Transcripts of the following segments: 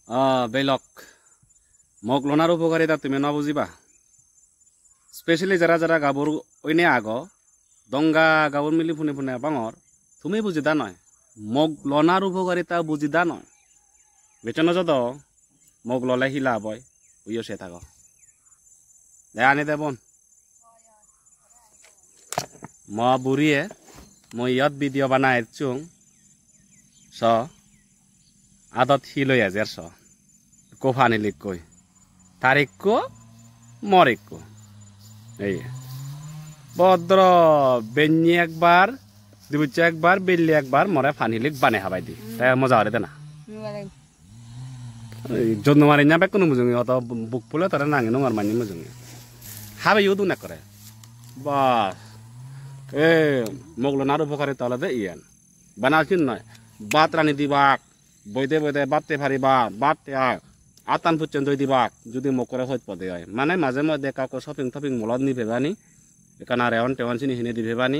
বেলক মোক লোনার উপকারিতা তুমি না বুঝিবা স্পেশালি যারা যারা গাবর ওইনে আগ দঙ্গা গাবর মিলি ফুনে ফুনে বাঙর তুমি বুঝিদা নয় মোক লনার উপকারিতা বুঝিদা নয় বেচন যদ মোক ললে হিলা বয় উইও সে থাক দে আনি দে বোন ম বুড়িয়ে মই ইয়ত ভিডিও বানাই চুং স আদত হিলই আজের স কোফানি লিখ কই তারিখ কো মরিক কো এই ভদ্র বেঞ্জি একবার দিবুচ্চা একবার বেল্লি একবার মরে ফানি লিখ বানে হাবাই দি তাই মজা হরে না জন্য মারি না কোনো মুজুঙ্গি অত বুক ফুলে তারা নাঙে নমার মানি মুজুঙ্গি হাবে ইউদু না করে বাস এ মোগলো নার উপকারে তাহলে দে ইয়ান বানাচিন নয় বাত রানি দিবাক বইদে বইদে বাতে ফারিবা বাতে আতান পুচ্ছেন দই দিবাক যদি মকরে হইত পদে হয় মানে মাঝে মধ্যে কাউকে শপিং টপিং মলত নি ভেবানি এখানে রেওয়ান টেওয়ান চিনি হিনে দি ভেবানি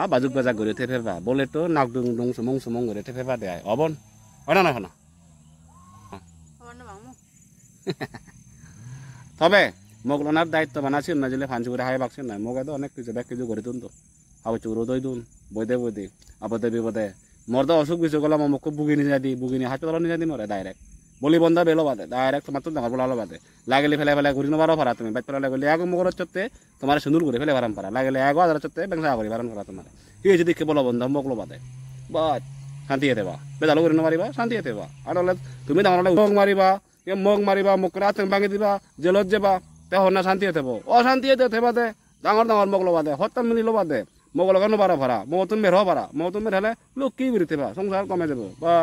বাজুক বাজাক করে থে ফেবা বলে তো নাক দুং দুং সুমং সুমং করে থে ফেবা দেয় অবন হয় না না হয় না তবে মোগলনার দায়িত্ব বানাচ্ছেন না যেলে ফাঞ্চি করে হাই বাকছেন না মোগে তো অনেক কিছু ব্যাগ কিছু করে তুন তো হাও চুরো দই দুন বইদে বইদে আবদে বিপদে মোর তো অসুখ বিসুখ গেলাম মোক বুগিনি যা দি বুগিনি হাসপাতাল নিয়ে দি মরে ডাইরেক্ট বলি বন্ধা বেলো বাদে ডাইরেক্ট তোমার তো ডাঙর বলালো বাদে লাগলে ফেলে ফেলে ঘুরি নবারও পারা তুমি বাইক ফেলে গেলে এগো মোগর চতে তোমার সুন্দর করে ফেলে ভারাম পারা লাগলে এগো আদার চতে বেংসা করি ভারাম করা তোমার কি হয়েছে দেখে বলো বন্ধা মোগলো বাদে বাদ শান্তি হতে বা বেজালো করে মারিবা শান্তি হতে বা আর তুমি ডাঙর মগ মারিবা মগ মারিবা মোক রাত ভাঙি দিবা জেলত যাবা তেহর না শান্তি হতে অশান্তি হতে বাদে ডাঙর ডাঙর মোগলো বাদে হত্যা মিলিলো বাদে মোগল কেন বারা ভাড়া মৌ তুমি বের হওয়া পারা মৌ তুমি বের হলে লোক কি বেরিতে বা সংসার কমে যাবো বা